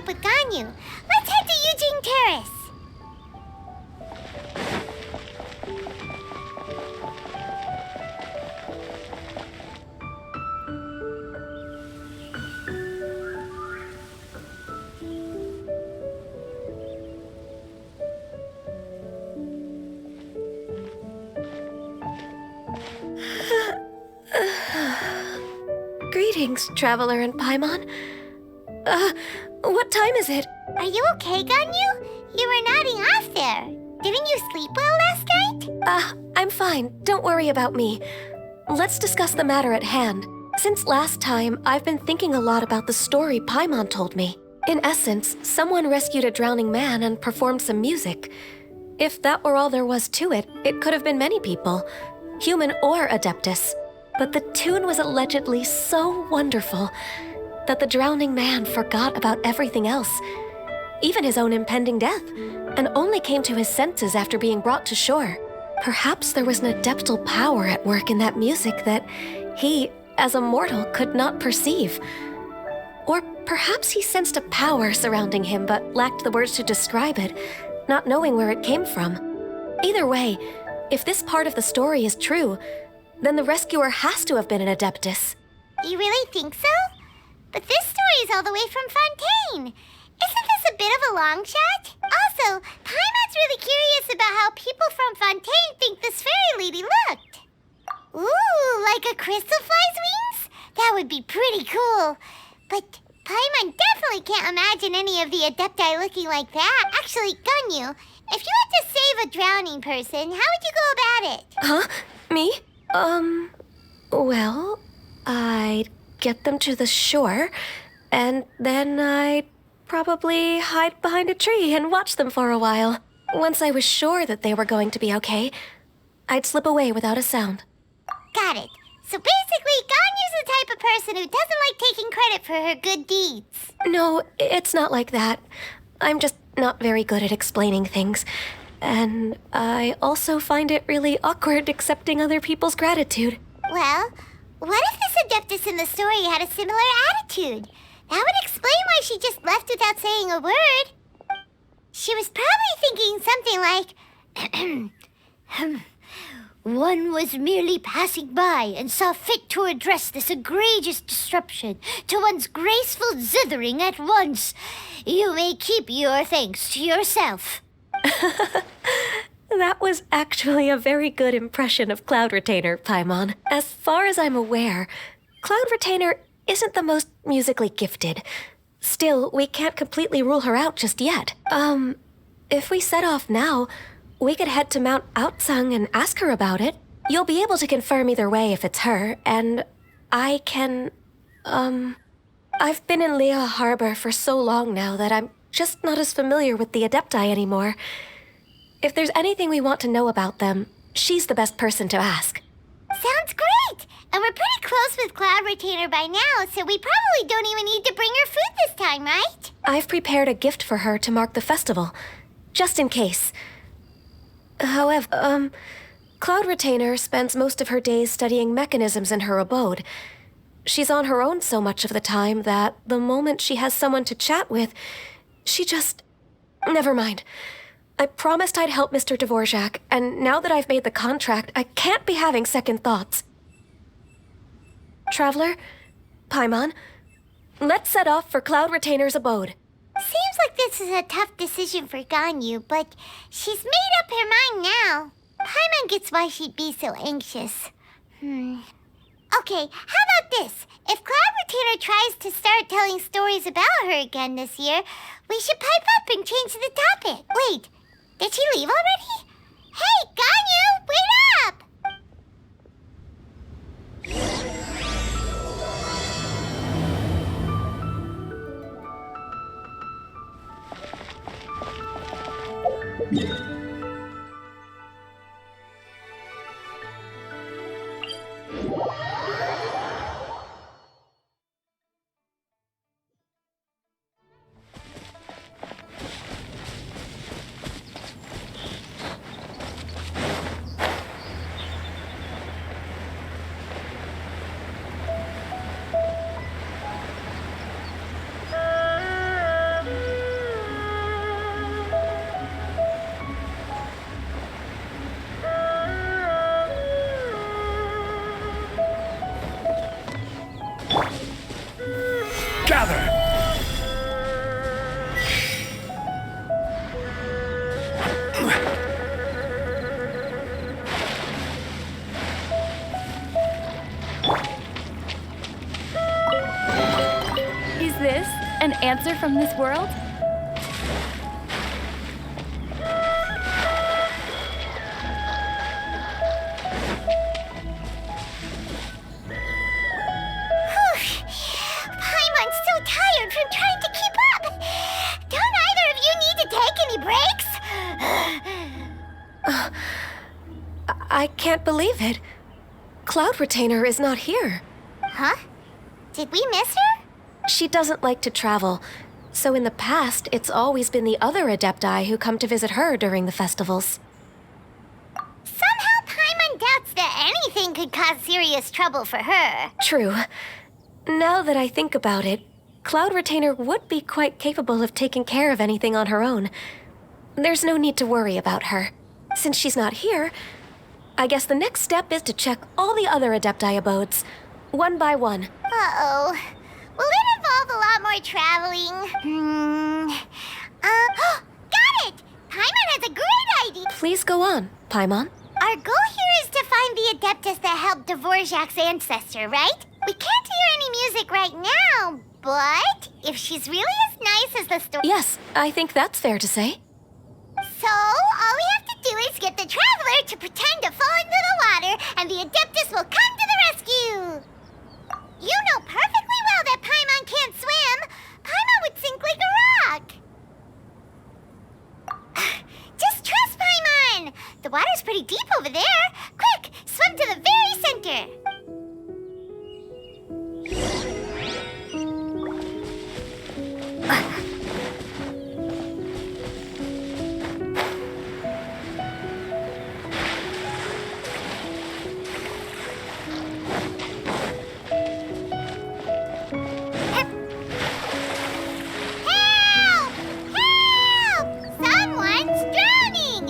up with Ganyu. Let's head to Yujing Terrace. Greetings, Traveler and Paimon. What time is it? Are you okay, Ganyu? You were nodding off there. Didn't you sleep well last night? I'm fine. Don't worry about me. Let's discuss the matter at hand. Since last time, I've been thinking a lot about the story Paimon told me. In essence, someone rescued a drowning man and performed some music. If that were all there was to it, it could have been many people, human or Adeptus. But the tune was allegedly so wonderful that the drowning man forgot about everything else, even his own impending death, and only came to his senses after being brought to shore. Perhaps there was an adeptal power at work in that music that he, as a mortal, could not perceive. Or perhaps he sensed a power surrounding him but lacked the words to describe it, not knowing where it came from. Either way, if this part of the story is true, then the rescuer has to have been an Adeptus. You really think so? But this story is all the way from Fontaine. Isn't this a bit of a long shot? Also, Paimon's really curious about how people from Fontaine think this fairy lady looked. Ooh, like a crystal fly's wings? That would be pretty cool. But Paimon definitely can't imagine any of the Adepti looking like that. Actually, Ganyu, if you had to save a drowning person, how would you go about it? Huh? Me? Well, I'd get them to the shore, and then I'd probably hide behind a tree and watch them for a while. Once I was sure that they were going to be okay, I'd slip away without a sound. Got it. So basically, Ganyu's the type of person who doesn't like taking credit for her good deeds. No, it's not like that. I'm just not very good at explaining things. And I also find it really awkward accepting other people's gratitude. Well, what if this Adeptus in the story had a similar attitude? That would explain why she just left without saying a word. She was probably thinking something like, one was merely passing by and saw fit to address this egregious disruption to one's graceful zithering at once. You may keep your thanks to yourself. That was actually a very good impression of Cloud Retainer, Paimon. As far as I'm aware, Cloud Retainer isn't the most musically gifted. Still, we can't completely rule her out just yet. If we set off now, we could head to Mount Outsung and ask her about it. You'll be able to confirm either way if it's her, and I can, I've been in Lea Harbor for so long now that I'm just not as familiar with the Adepti anymore. If there's anything we want to know about them, she's the best person to ask. Sounds great! And we're pretty close with Cloud Retainer by now, so we probably don't even need to bring her food this time, right? I've prepared a gift for her to mark the festival, just in case. However, Cloud Retainer spends most of her days studying mechanisms in her abode. She's on her own so much of the time that the moment she has someone to chat with, she just... Never mind. I promised I'd help Mr. Dvorak, and now that I've made the contract, I can't be having second thoughts. Traveler, Paimon, let's set off for Cloud Retainer's abode. Seems like this is a tough decision for Ganyu, but she's made up her mind now. Paimon gets why she'd be so anxious. Okay, how about this? If Cloud Retainer tries to start telling stories about her again this year, we should pipe up and change the topic. Wait, did she leave already? Hey, Ganyu, wait up! answer from this world? Paimon's so tired from trying to keep up. Don't either of you need to take any breaks? I can't believe it. Cloud Retainer is not here. Huh? Did we miss her? She doesn't like to travel, so in the past, it's always been the other Adepti who come to visit her during the festivals. Somehow Paimon doubts that anything could cause serious trouble for her. True. Now that I think about it, Cloud Retainer would be quite capable of taking care of anything on her own. There's no need to worry about her. Since she's not here, I guess the next step is to check all the other Adepti abodes, one by one. Uh-oh. Will it involve a lot more traveling? Got it! Paimon has a great idea! Please go on, Paimon. Our goal here is to find the Adeptus that helped Dvorak's ancestor, right? We can't hear any music right now, but if she's really as nice as the story... Yes, I think that's fair to say. So, all we have to do is get the Traveler to pretend to fall into the water, and the Adeptus will come to the rescue! You know perfectly well that Paimon can't swim! Paimon would sink like a rock! Just trust Paimon! The water's pretty deep over there! Quick, swim to the very center! Help! Help! Someone's drowning!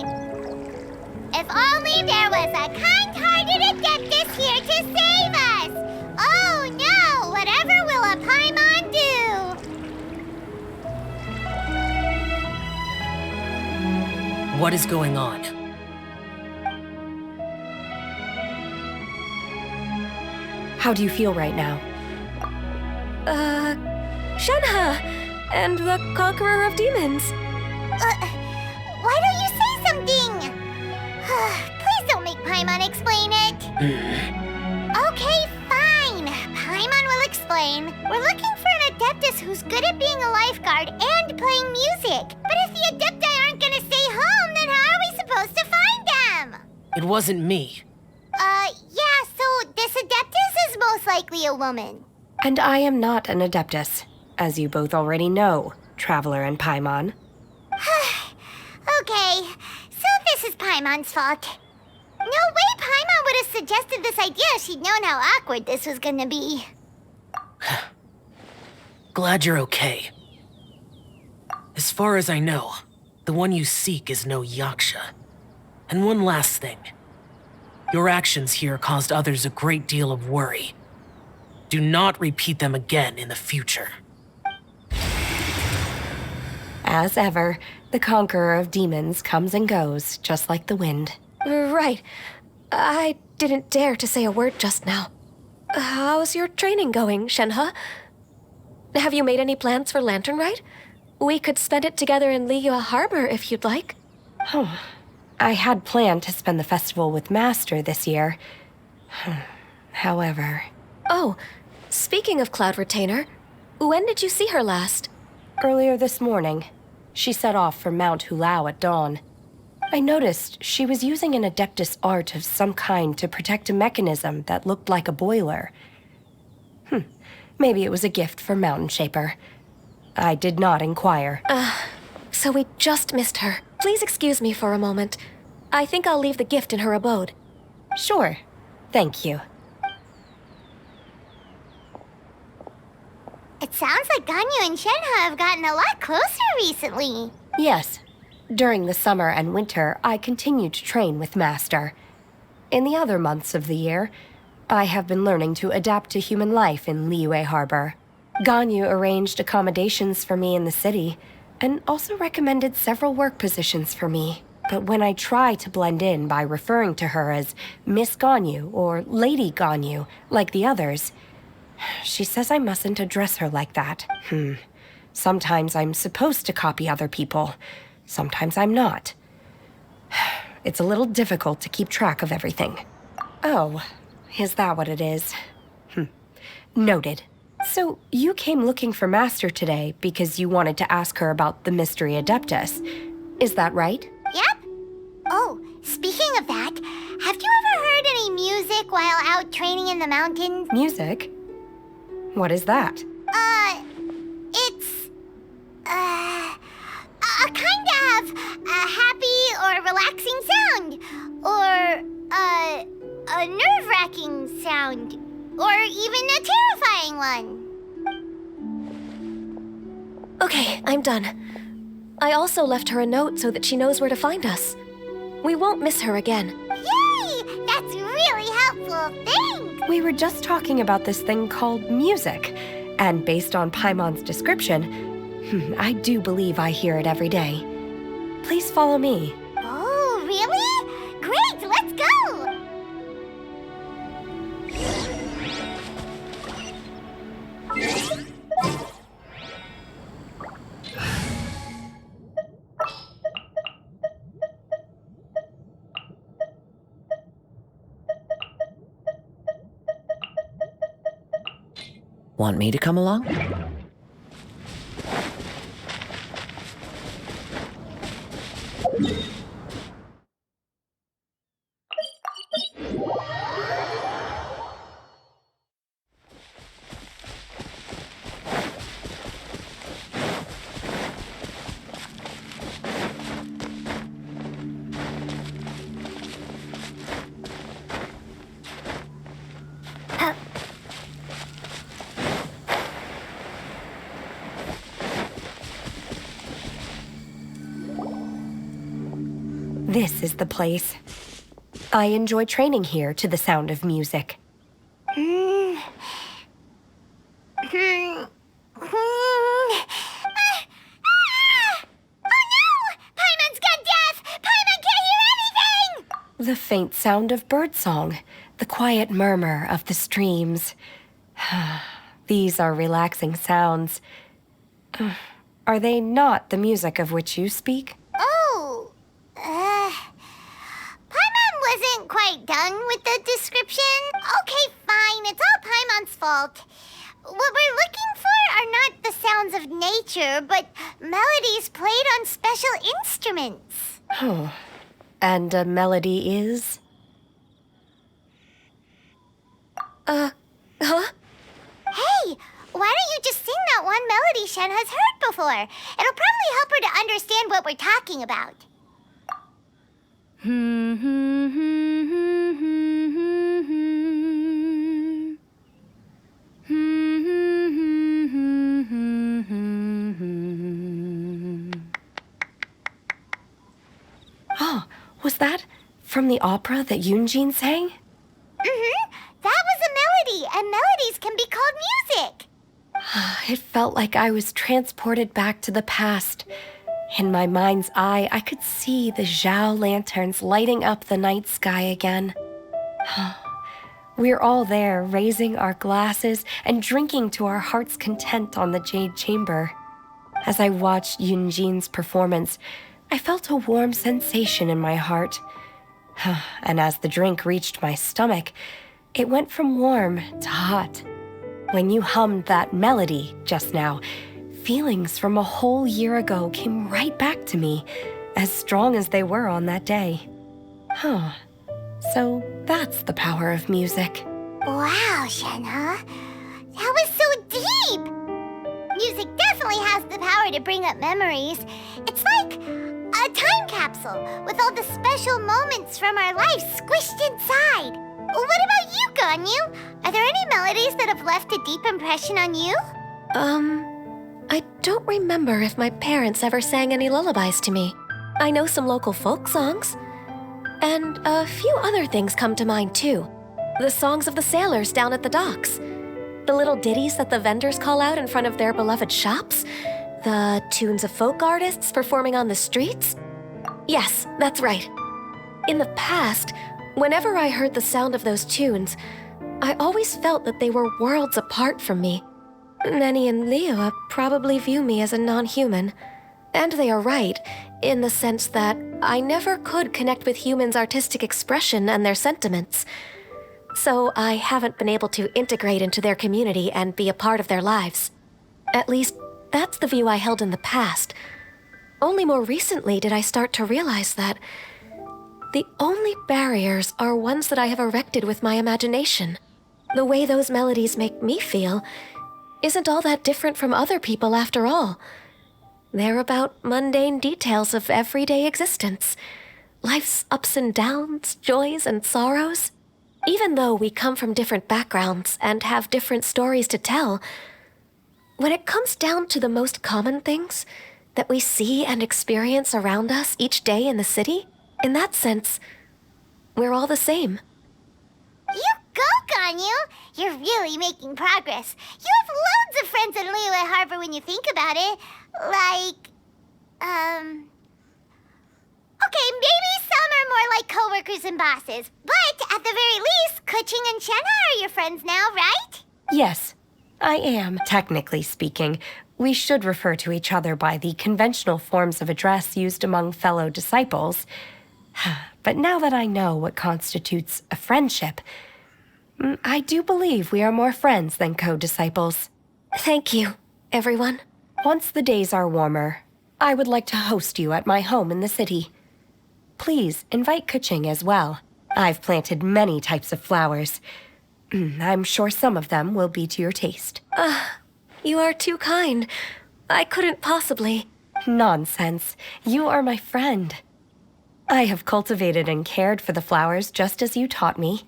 If only there was a kind-hearted Adeptus here to save us! Oh no! Whatever will a Paimon do? What is going on? How do you feel right now? Shenhe! And the Conqueror of Demons. Why don't you say something? Please don't make Paimon explain it. Okay, fine. Paimon will explain. We're looking for an Adeptus who's good at being a lifeguard and playing music. But if the Adepti aren't gonna stay home, then how are we supposed to find them? It wasn't me. Yeah, so this Adeptus is most likely a woman. And I am not an Adeptus, as you both already know, Traveler and Paimon. Okay, so this is Paimon's fault. No way Paimon would have suggested this idea if she'd known how awkward this was gonna be. Glad you're okay. As far as I know, the one you seek is no Yaksha. And one last thing. Your actions here caused others a great deal of worry. Do not repeat them again in the future. As ever, the Conqueror of Demons comes and goes, just like the wind. Right. I didn't dare to say a word just now. How's your training going, Shenhe? Have you made any plans for Lantern Rite? We could spend it together in Liyue Harbor if you'd like. Oh, I had planned to spend the festival with Master this year. However... Oh, speaking of Cloud Retainer, when did you see her last? Earlier this morning, she set off for Mount Hulao at dawn. I noticed she was using an Adeptus art of some kind to protect a mechanism that looked like a boiler. Maybe it was a gift for Mountain Shaper. I did not inquire. So we just missed her. Please excuse me for a moment. I think I'll leave the gift in her abode. Sure. Thank you. It sounds like Ganyu and Shenhe have gotten a lot closer recently. Yes. During the summer and winter, I continue to train with Master. In the other months of the year, I have been learning to adapt to human life in Liyue Harbor. Ganyu arranged accommodations for me in the city, and also recommended several work positions for me. But when I try to blend in by referring to her as Miss Ganyu or Lady Ganyu, like the others, she says I mustn't address her like that. Sometimes I'm supposed to copy other people. Sometimes I'm not. It's a little difficult to keep track of everything. Oh, is that what it is? Noted. So, you came looking for Master today because you wanted to ask her about the Mystery Adeptus. Is that right? Yep. Oh, speaking of that, have you ever heard any music while out training in the mountains? Music? What is that? It's, a kind of a happy or relaxing sound. Or, a nerve-wracking sound. Or even a terrifying one. Okay, I'm done. I also left her a note so that she knows where to find us. We won't miss her again. Yay! That's really helpful. Thanks! We were just talking about this thing called music. And based on Paimon's description, I do believe I hear it every day. Please follow me. Oh, really? Great, let's go! Want me to come along? This is the place. I enjoy training here to the sound of music. The faint sound of birdsong, the quiet murmur of the streams. These are relaxing sounds. Are they not the music of which you speak? Oh, Paimon wasn't quite done with the description. Okay, fine, it's all Paimon's fault. What we're looking for are not the sounds of nature, but melodies played on special instruments. Oh. And a melody is? Huh? Hey, why don't you just sing that one melody Shen has heard before? It'll probably help her to understand what we're talking about. Oh, was that from the opera that Yunjin sang? That was a melody, and melodies can be called music. It felt like I was transported back to the past. In my mind's eye, I could see the Zhao lanterns lighting up the night sky again. We're all there, raising our glasses and drinking to our heart's content on the Jade Chamber. As I watched Yunjin's performance, I felt a warm sensation in my heart. And as the drink reached my stomach, it went from warm to hot. When you hummed that melody just now, feelings from a whole year ago came right back to me, as strong as they were on that day. So that's the power of music. Wow, Shenhe. That was so deep. Music definitely has the power to bring up memories. It's like a time capsule with all the special moments from our lives squished inside. What about you, Ganyu? Are there any melodies that have left a deep impression on you? I don't remember if my parents ever sang any lullabies to me. I know some local folk songs. And a few other things come to mind, too. The songs of the sailors down at the docks. The little ditties that the vendors call out in front of their beloved shops. The tunes of folk artists performing on the streets. Yes, that's right. In the past, whenever I heard the sound of those tunes, I always felt that they were worlds apart from me. Nenny and Liyue probably view me as a non-human. And they are right, in the sense that I never could connect with humans' artistic expression and their sentiments. So I haven't been able to integrate into their community and be a part of their lives. At least, that's the view I held in the past. Only more recently did I start to realize that the only barriers are ones that I have erected with my imagination. The way those melodies make me feel isn't all that different from other people after all. They're about mundane details of everyday existence. Life's ups and downs, joys and sorrows. Even though we come from different backgrounds and have different stories to tell, when it comes down to the most common things that we see and experience around us each day in the city, in that sense, we're all the same. You go, Ganyu! You're really making progress. You have loads of friends in Liyue Harbor when you think about it. Okay, maybe some are more like coworkers and bosses. But at the very least, Keqing and Shenna are your friends now, right? Yes, I am. Technically speaking, we should refer to each other by the conventional forms of address used among fellow disciples. But now that I know what constitutes a friendship, I do believe we are more friends than co-disciples. Thank you, everyone. Once the days are warmer, I would like to host you at my home in the city. Please invite Keqing as well. I've planted many types of flowers. I'm sure some of them will be to your taste. You are too kind. I couldn't possibly. Nonsense. You are my friend. I have cultivated and cared for the flowers just as you taught me.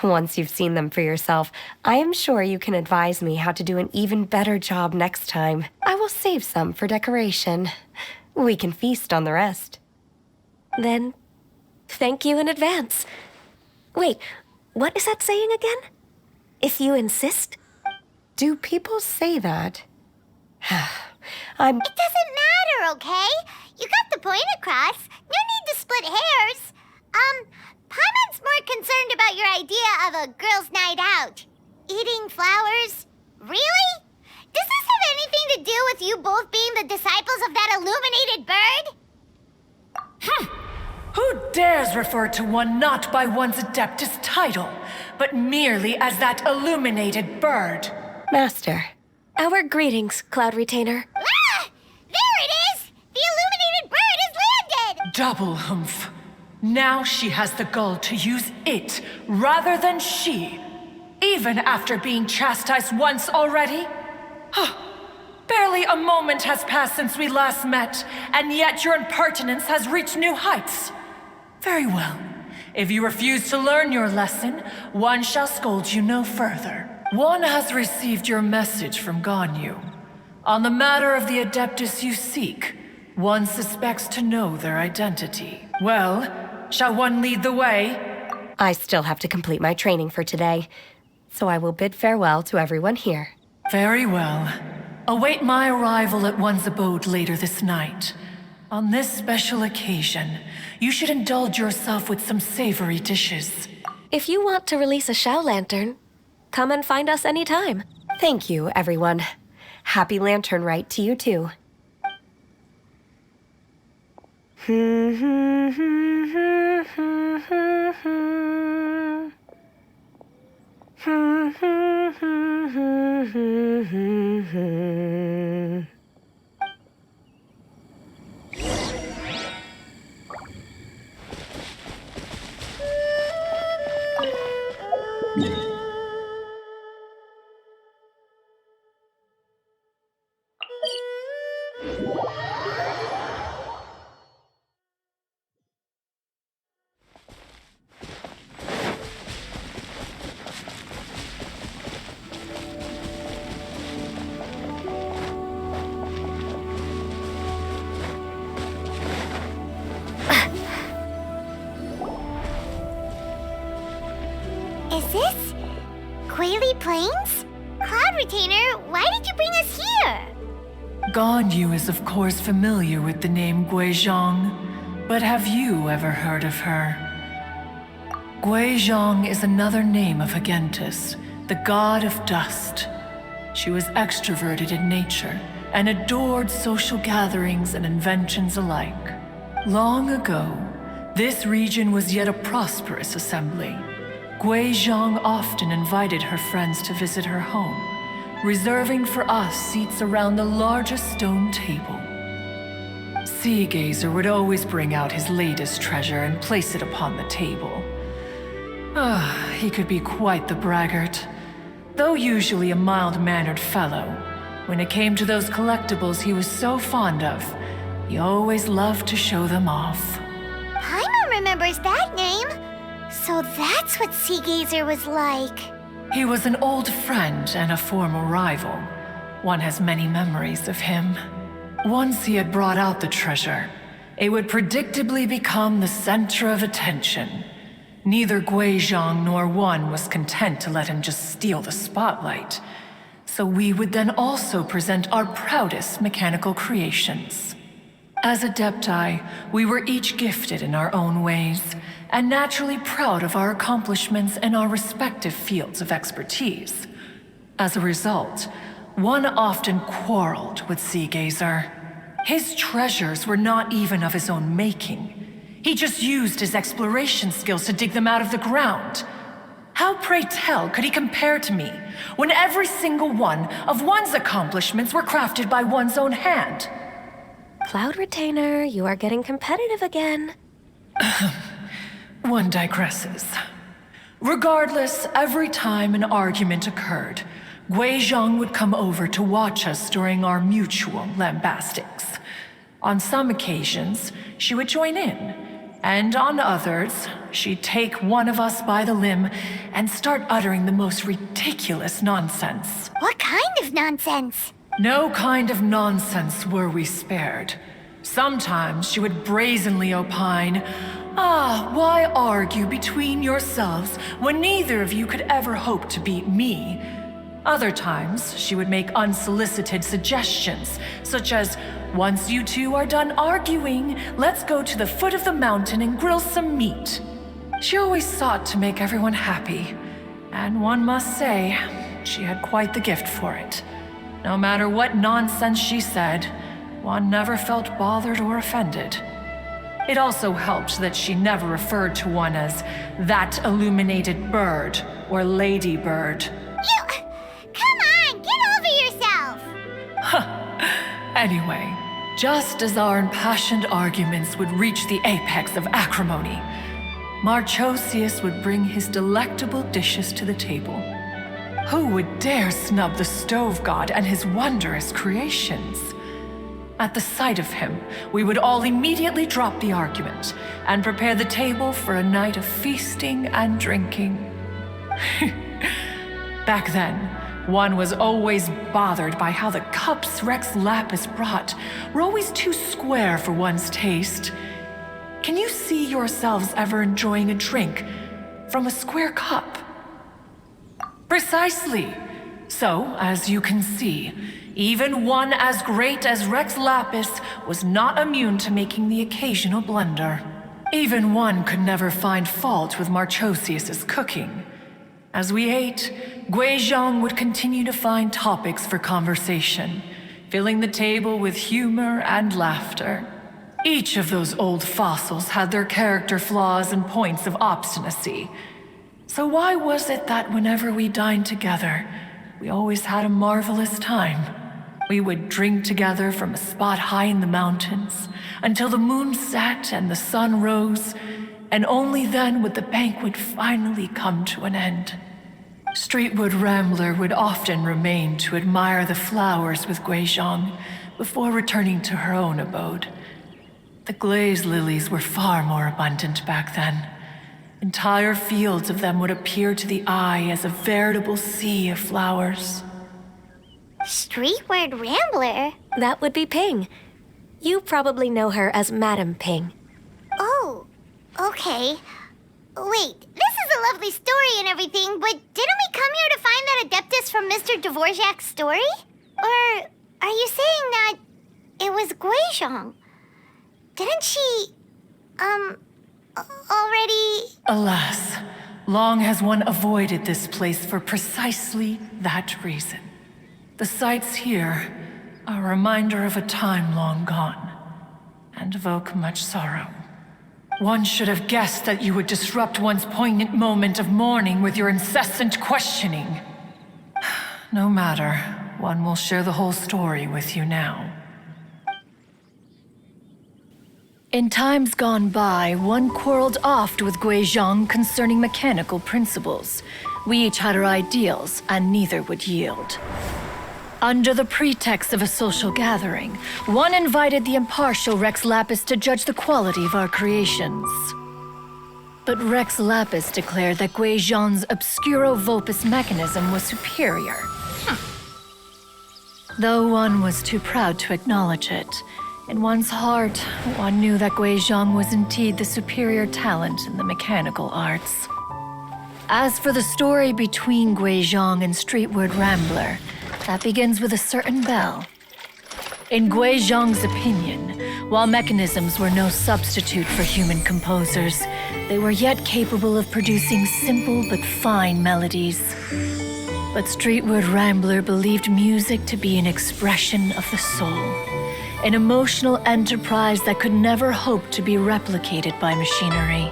Once you've seen them for yourself, I am sure you can advise me how to do an even better job next time. I will save some for decoration. We can feast on the rest. Then, thank you in advance. Wait, what is that saying again? If you insist? Do people say that? It doesn't matter, okay? You got the point across. No need to split hairs. Paimon's more concerned about your idea of a girls' night out. Eating flowers? Really? Does this have anything to do with you both being the disciples of that illuminated bird? Who dares refer to one not by one's Adeptus title, but merely as that illuminated bird? Master. Our greetings, Cloud Retainer. Ah! There it is! The illuminated bird has landed! Double humph. Now she has the gall to use it rather than she, even after being chastised once already? Barely a moment has passed since we last met, and yet your impertinence has reached new heights. Very well. If you refuse to learn your lesson, one shall scold you no further. One has received your message from Ganyu. On the matter of the Adeptus you seek, one suspects to know their identity. Well, shall one lead the way? I still have to complete my training for today, so I will bid farewell to everyone here. Very well. Await my arrival at one's abode later this night. On this special occasion, you should indulge yourself with some savory dishes. If you want to release a Shao Lantern, come and find us anytime. Thank you, everyone. Happy Lantern Rite to you too. Is this Quaily Plains? Cloud Retainer, why did you bring us here? Ganyu is of course familiar with the name Guizhong, but have you ever heard of her? Guizhong is another name of Agentis, the god of dust. She was extroverted in nature and adored social gatherings and inventions alike. Long ago, this region was yet a prosperous assembly. Guizhong often invited her friends to visit her home, reserving for us seats around the largest stone table. Sea Gazer would always bring out his latest treasure and place it upon the table. He could be quite the braggart. Though usually a mild-mannered fellow, when it came to those collectibles he was so fond of, he always loved to show them off. Paimon remembers that name. So that's what Sea Gazer was like. He was an old friend and a former rival. One has many memories of him. Once he had brought out the treasure, it would predictably become the center of attention. Neither Guizhong nor One was content to let him just steal the spotlight. So we would then also present our proudest mechanical creations. As Adepti, we were each gifted in our own ways, and naturally proud of our accomplishments in our respective fields of expertise. As a result, One often quarreled with Sea Gazer. His treasures were not even of his own making. He just used his exploration skills to dig them out of the ground. How, pray tell, could he compare to me, when every single one of One's accomplishments were crafted by one's own hand? Cloud Retainer, you are getting competitive again. One digresses. Regardless, every time an argument occurred, Guizhong would come over to watch us during our mutual lambastics. On some occasions, she would join in, and on others, she'd take one of us by the limb and start uttering the most ridiculous nonsense. What kind of nonsense? No kind of nonsense were we spared. Sometimes she would brazenly opine, why argue between yourselves when neither of you could ever hope to beat me? Other times, she would make unsolicited suggestions, such as, once you two are done arguing, let's go to the foot of the mountain and grill some meat. She always sought to make everyone happy, and one must say, she had quite the gift for it. No matter what nonsense she said, One never felt bothered or offended. It also helped that she never referred to One as that illuminated bird or lady bird. Come on, get over yourself! Anyway, just as our impassioned arguments would reach the apex of acrimony, Marchosius would bring his delectable dishes to the table. Who would dare snub the stove god and his wondrous creations? At the sight of him, we would all immediately drop the argument and prepare the table for a night of feasting and drinking. Back then, One was always bothered by how the cups Rex Lapis brought were always too square for one's taste. Can you see yourselves ever enjoying a drink from a square cup? Precisely. So, as you can see, even one as great as Rex Lapis was not immune to making the occasional blunder. Even One could never find fault with Marchosius's cooking. As we ate, Guizhong would continue to find topics for conversation, filling the table with humor and laughter. Each of those old fossils had their character flaws and points of obstinacy. So why was it that whenever we dined together, we always had a marvelous time? We would drink together from a spot high in the mountains until the moon set and the sun rose, and only then would the banquet finally come to an end. Streetwood Rambler would often remain to admire the flowers with Guizhong before returning to her own abode. The glaze lilies were far more abundant back then. Entire fields of them would appear to the eye as a veritable sea of flowers. Streetward Rambler? That would be Ping. You probably know her as Madam Ping. Oh, okay. Wait, this is a lovely story and everything, but didn't we come here to find that Adeptus from Mr. Dvorak's story? Or are you saying that it was Guizhong? Didn't she, already... Alas, long has one avoided this place for precisely that reason. The sights here are a reminder of a time long gone, and evoke much sorrow. One should have guessed that you would disrupt one's poignant moment of mourning with your incessant questioning. No matter, one will share the whole story with you now. In times gone by, one quarreled oft with Guizhong concerning mechanical principles. We each had our ideals, and neither would yield. Under the pretext of a social gathering, one invited the impartial Rex Lapis to judge the quality of our creations. But Rex Lapis declared that Guizhong's obscuro vulpus mechanism was superior. Though one was too proud to acknowledge it, in one's heart, one knew that Guizhong was indeed the superior talent in the mechanical arts. As for the story between Guizhong and Streetward Rambler, that begins with a certain bell. In Guizhong's opinion, while mechanisms were no substitute for human composers, they were yet capable of producing simple but fine melodies. But Streetward Rambler believed music to be an expression of the soul, an emotional enterprise that could never hope to be replicated by machinery.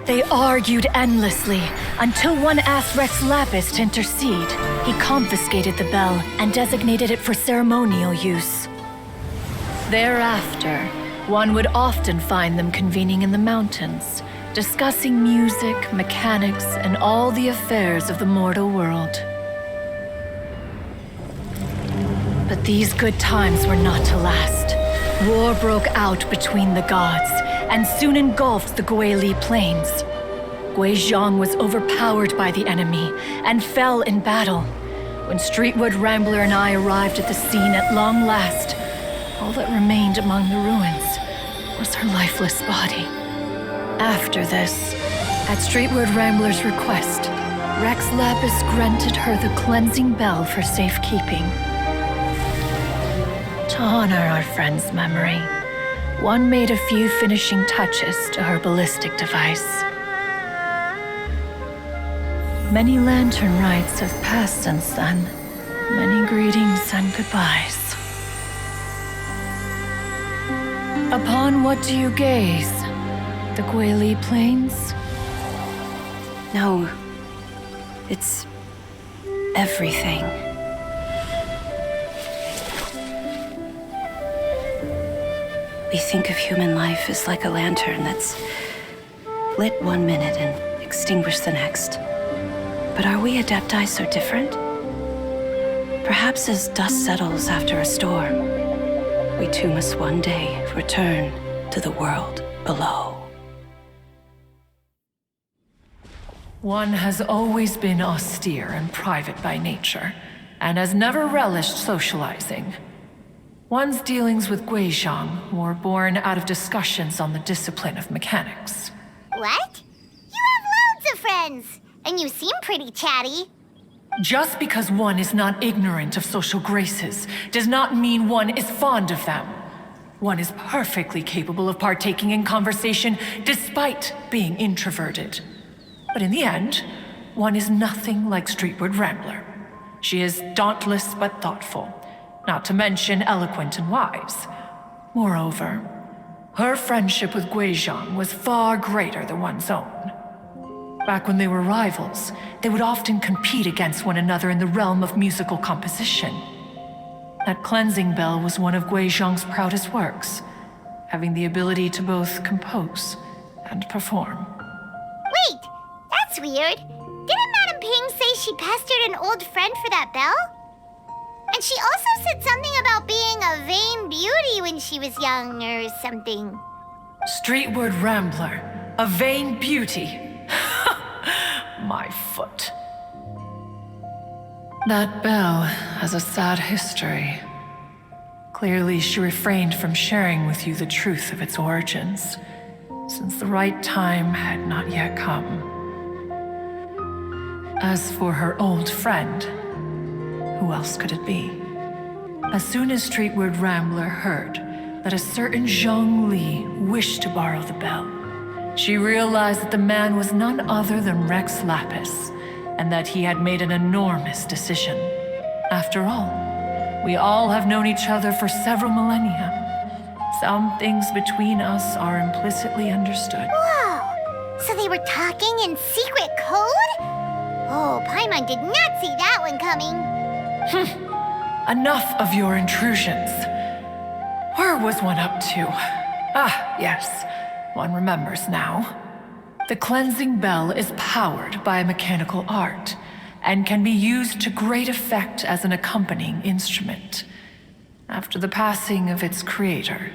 They argued endlessly until one asked Rex Lapis to intercede. He confiscated the bell and designated it for ceremonial use. Thereafter, one would often find them convening in the mountains, discussing music, mechanics, and all the affairs of the mortal world. But these good times were not to last. War broke out between the gods, and soon engulfed the Guili Plains. Guizhong was overpowered by the enemy and fell in battle. When Streetwood Rambler and I arrived at the scene at long last, all that remained among the ruins was her lifeless body. After this, at Streetwood Rambler's request, Rex Lapis granted her the cleansing bell for safekeeping. To honor our friend's memory, one made a few finishing touches to her ballistic device. Many lantern rites have passed since then. Many greetings and goodbyes. Upon what do you gaze? The Guili Plains? No. It's everything. We think of human life as like a lantern that's lit one minute and extinguished the next. But are we Adepti so different? Perhaps as dust settles after a storm, we too must one day return to the world below. One has always been austere and private by nature, and has never relished socializing. One's dealings with Guizhong were born out of discussions on the discipline of mechanics. What? You have loads of friends, and you seem pretty chatty. Just because one is not ignorant of social graces does not mean one is fond of them. One is perfectly capable of partaking in conversation despite being introverted. But in the end, one is nothing like Streetward Rambler. She is dauntless but thoughtful, not to mention eloquent and wise. Moreover, her friendship with Guizhong was far greater than one's own. Back when they were rivals, they would often compete against one another in the realm of musical composition. That cleansing bell was one of Guizhong's proudest works, having the ability to both compose and perform. Wait, that's weird. Didn't Madame Ping say she pestered an old friend for that bell? And she also said something about being a vain beauty when she was young or something. Streetward Rambler, a vain beauty. My foot. That bell has a sad history. Clearly, she refrained from sharing with you the truth of its origins, since the right time had not yet come. As for her old friend, who else could it be? As soon as Streetward Rambler heard that a certain Zhongli wished to borrow the bell, she realized that the man was none other than Rex Lapis, and that he had made an enormous decision. After all, we all have known each other for several millennia. Some things between us are implicitly understood. Whoa! So they were talking in secret code? Oh, Paimon did not see that one coming. Enough of your intrusions. Where was one up to? Ah, yes. One remembers now. The cleansing bell is powered by a mechanical art and can be used to great effect as an accompanying instrument. After the passing of its creator,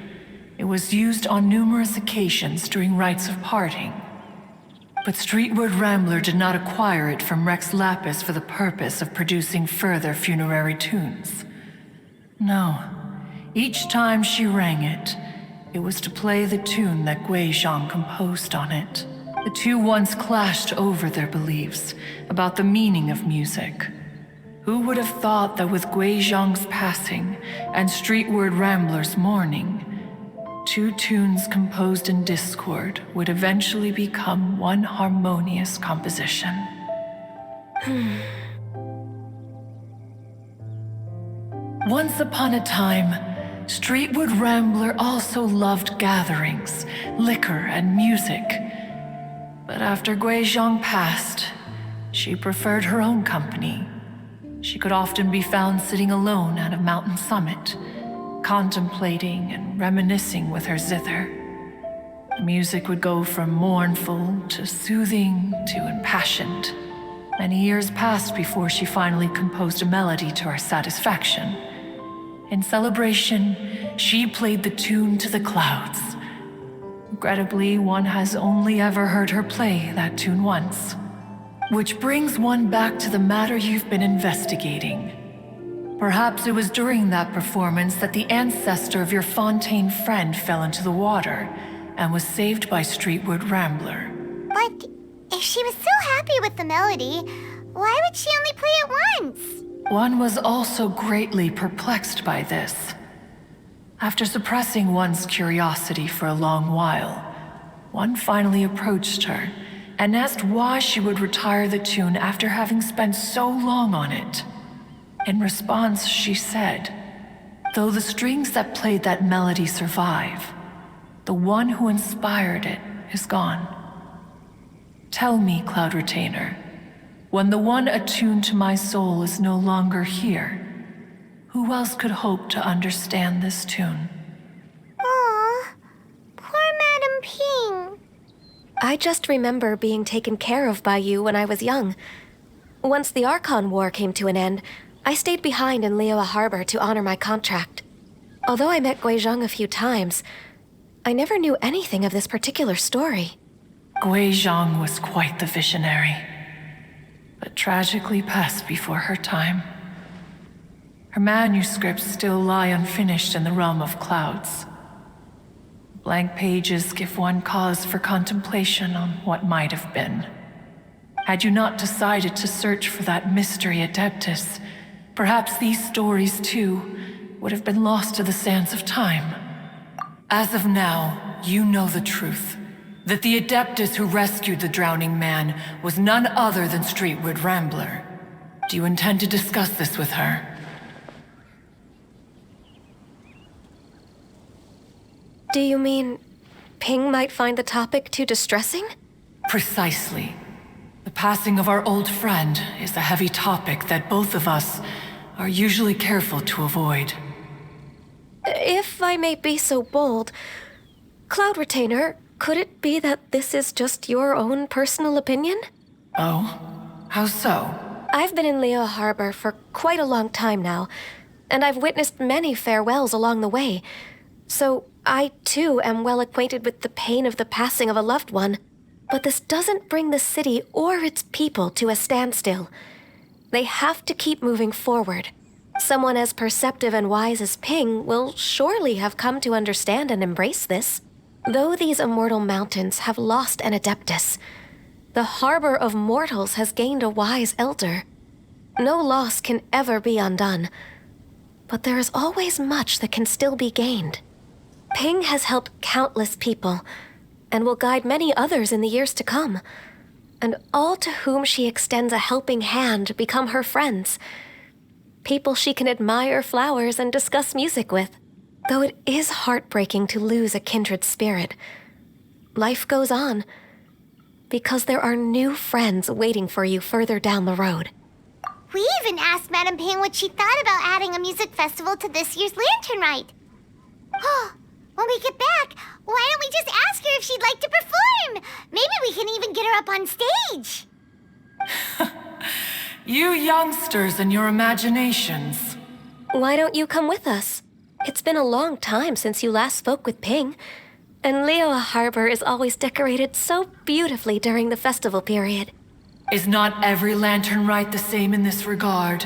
it was used on numerous occasions during rites of parting. But Streetward Rambler did not acquire it from Rex Lapis for the purpose of producing further funerary tunes. No. Each time she rang it, it was to play the tune that Guizhong composed on it. The two once clashed over their beliefs about the meaning of music. Who would have thought that with Guizhong's passing and Streetward Rambler's mourning, two tunes composed in discord would eventually become one harmonious composition? Once upon a time, Streetward Rambler also loved gatherings, liquor, and music. But after Guizhong passed, she preferred her own company. She could often be found sitting alone at a mountain summit, contemplating and reminiscing with her zither. The music would go from mournful to soothing to impassioned. Many years passed before she finally composed a melody to her satisfaction. In celebration, she played the tune to the clouds. Regrettably, one has only ever heard her play that tune once. Which brings one back to the matter you've been investigating. Perhaps it was during that performance that the ancestor of your Fontaine friend fell into the water and was saved by Streetward Rambler. But if she was so happy with the melody, why would she only play it once? One was also greatly perplexed by this. After suppressing one's curiosity for a long while, one finally approached her and asked why she would retire the tune after having spent so long on it. In response, she said, "Though the strings that played that melody survive, the one who inspired it is gone. Tell me, Cloud Retainer, when the one attuned to my soul is no longer here, who else could hope to understand this tune?" Aw, poor Madam Ping. I just remember being taken care of by you when I was young. Once the Archon War came to an end, I stayed behind in Liyue Harbor to honor my contract. Although I met Guizhong a few times, I never knew anything of this particular story. Guizhong was quite the visionary, but tragically passed before her time. Her manuscripts still lie unfinished in the realm of clouds. Blank pages give one cause for contemplation on what might have been. Had you not decided to search for that mystery Adeptus, perhaps these stories, too, would have been lost to the sands of time. As of now, you know the truth. That the Adeptus who rescued the drowning man was none other than Streetward Rambler. Do you intend to discuss this with her? Do you mean Ping might find the topic too distressing? Precisely. The passing of our old friend is a heavy topic that both of us are usually careful to avoid. If I may be so bold, Cloud Retainer, could it be that this is just your own personal opinion? Oh? How so? I've been in Liyue Harbor for quite a long time now, and I've witnessed many farewells along the way, so I too am well acquainted with the pain of the passing of a loved one. But this doesn't bring the city or its people to a standstill. They have to keep moving forward. Someone as perceptive and wise as Ping will surely have come to understand and embrace this. Though these immortal mountains have lost an Adeptus, the harbor of mortals has gained a wise elder. No loss can ever be undone, but there is always much that can still be gained. Ping has helped countless people, and will guide many others in the years to come. And all to whom she extends a helping hand become her friends. people she can admire flowers and discuss music with. Though it is heartbreaking to lose a kindred spirit, life goes on because there are new friends waiting for you further down the road. We even asked Madame Ping what she thought about adding a music festival to this year's Lantern Rite. Oh, when we get back, why don't we just ask her if she'd like to perform? Maybe we can even get her up on stage. You youngsters and your imaginations. Why don't you come with us? It's been a long time since you last spoke with Ping, and Liyue Harbor is always decorated so beautifully during the festival period. Is not every Lantern Rite the same in this regard?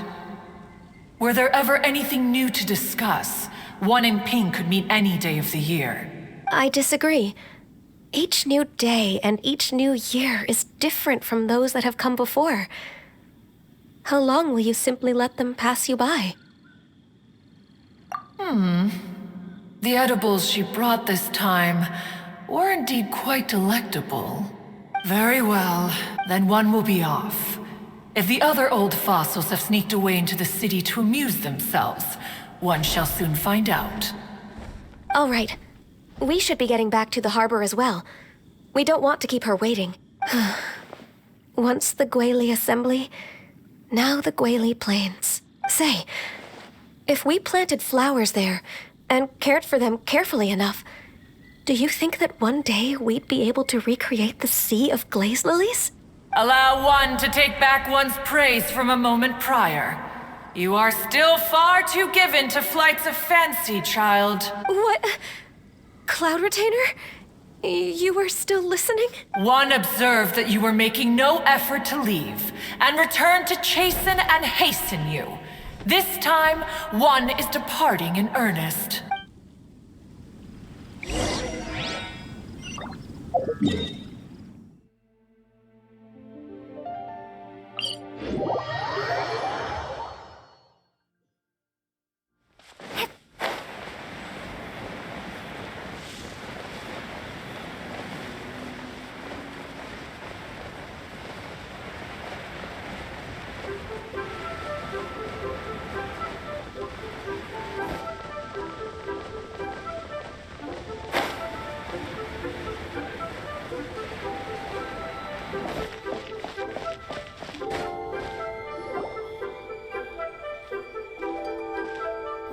Were there ever anything new to discuss? One in Ping could mean any day of the year. I disagree. Each new day and each new year is different from those that have come before. How long will you simply let them pass you by? The edibles she brought this time were indeed quite delectable. Very well, then one will be off. If the other old fossils have sneaked away into the city to amuse themselves, one shall soon find out. All right. We should be getting back to the harbor as well. We don't want to keep her waiting. Once the Guili Assembly, now the Guili Plains. Say, if we planted flowers there and cared for them carefully enough, do you think that one day we'd be able to recreate the sea of glaze lilies? Allow one to take back one's praise from a moment prior. You are still far too given to flights of fancy, child. What? Cloud Retainer? You were still listening? One observed that you were making no effort to leave, and returned to chasten and hasten you. This time, one is departing in earnest.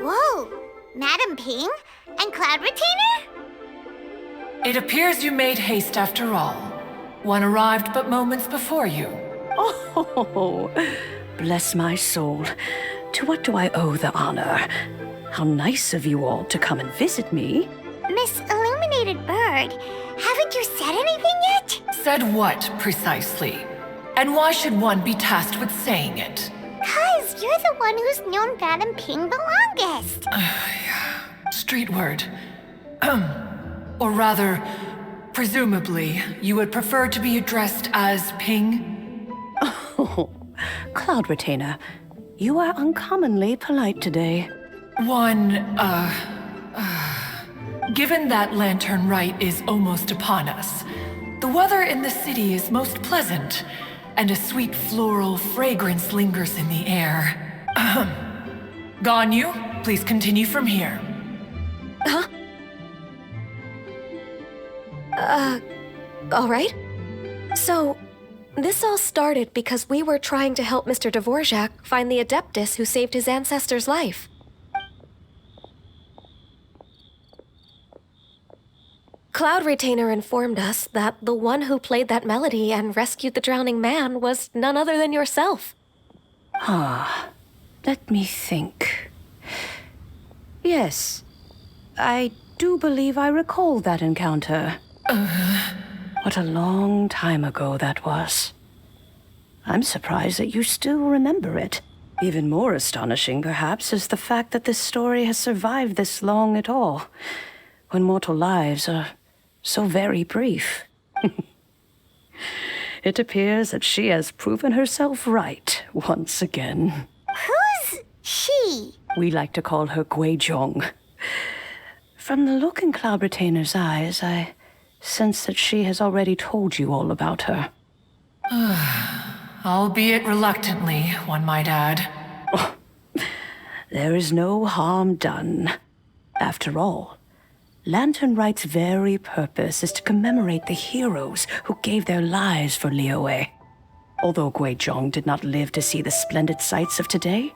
Whoa, Madame Ping and Cloud Retainer? It appears you made haste after all. One arrived but moments before you. Oh, bless my soul. To what do I owe the honor? How nice of you all to come and visit me. Miss Illuminated Bird, haven't you said anything yet? Said what, precisely? And why should one be tasked with saying it? 'Cause you're the one who's known Madame Ping the longest. Street word. Or rather, presumably, you would prefer to be addressed as Ping? Oh, Cloud Retainer, you are uncommonly polite today. Given that Lantern Rite is almost upon us, the weather in the city is most pleasant, and a sweet floral fragrance lingers in the air. Ganyu, please continue from here. Huh? All right. So, this all started because we were trying to help Mr. Dvorak find the Adeptus who saved his ancestor's life. Cloud Retainer informed us that the one who played that melody and rescued the drowning man was none other than yourself. Let me think. Yes, I do believe I recall that encounter. What a long time ago that was. I'm surprised that you still remember it. Even more astonishing, perhaps, is the fact that this story has survived this long at all, when mortal lives are so very brief. It appears that she has proven herself right once again. Who's she? We like to call her Guizhong. From the look in Cloud Retainer's eyes, I sense that she has already told you all about her. Albeit reluctantly, one might add. there is no harm done. After all, Lantern Right's very purpose is to commemorate the heroes who gave their lives for Liyue. Although Guizhong did not live to see the splendid sights of today,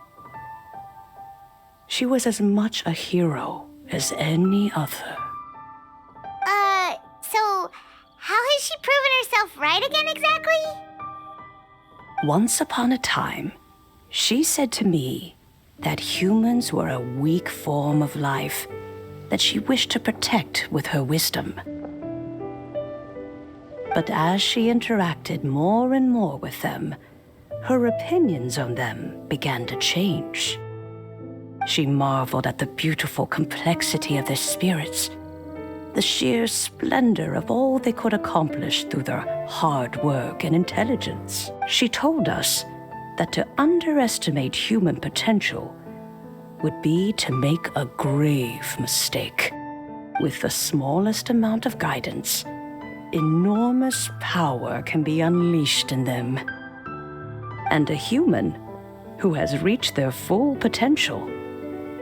she was as much a hero as any other. So how has she proven herself right again exactly? Once upon a time, she said to me that humans were a weak form of life that she wished to protect with her wisdom. But as she interacted more and more with them, her opinions on them began to change. She marveled at the beautiful complexity of their spirits, the sheer splendor of all they could accomplish through their hard work and intelligence. She told us that to underestimate human potential would be to make a grave mistake. With the smallest amount of guidance, enormous power can be unleashed in them. And a human who has reached their full potential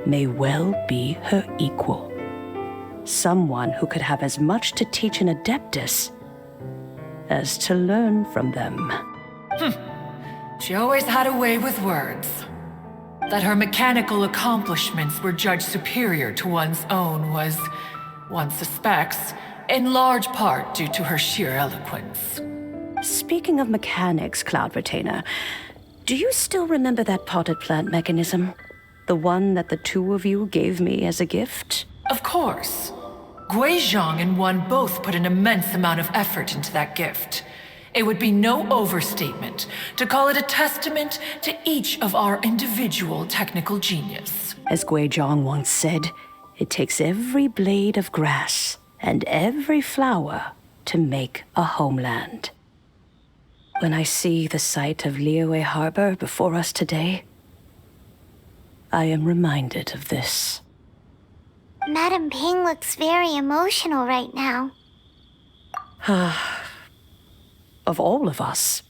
may well be her equal. Someone who could have as much to teach an adeptus as to learn from them. She always had a way with words. That her mechanical accomplishments were judged superior to one's own was, one suspects, in large part due to her sheer eloquence. Speaking of mechanics, Cloud Retainer, do you still remember that potted plant mechanism? The one that the two of you gave me as a gift? Of course. Guizhong and one both put an immense amount of effort into that gift. It would be no overstatement to call it a testament to each of our individual technical genius. As Guizhong once said, it takes every blade of grass and every flower to make a homeland. When I see the sight of Liyue Harbor before us today, I am reminded of this. Madame Ping looks very emotional right now. Of all of us,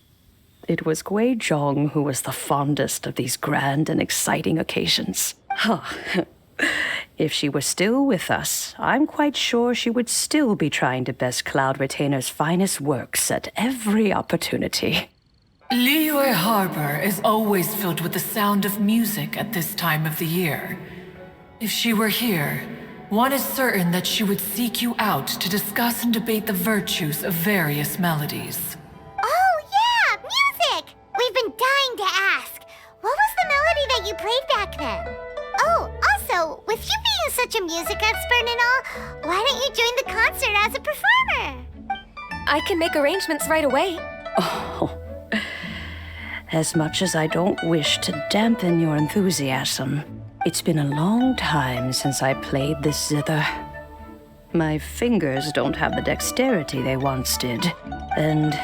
it was Guizhong who was the fondest of these grand and exciting occasions. If she were still with us, I'm quite sure she would still be trying to best Cloud Retainer's finest works at every opportunity. Liyue Harbor is always filled with the sound of music at this time of the year. If she were here, one is certain that she would seek you out to discuss and debate the virtues of various melodies. Oh yeah, music! We've been dying to ask. What was the melody that you played back then? Oh, also, with you being such a music expert and all, why don't you join the concert as a performer? I can make arrangements right away. Oh, as much as I don't wish to dampen your enthusiasm, it's been a long time since I played this zither. My fingers don't have the dexterity they once did, and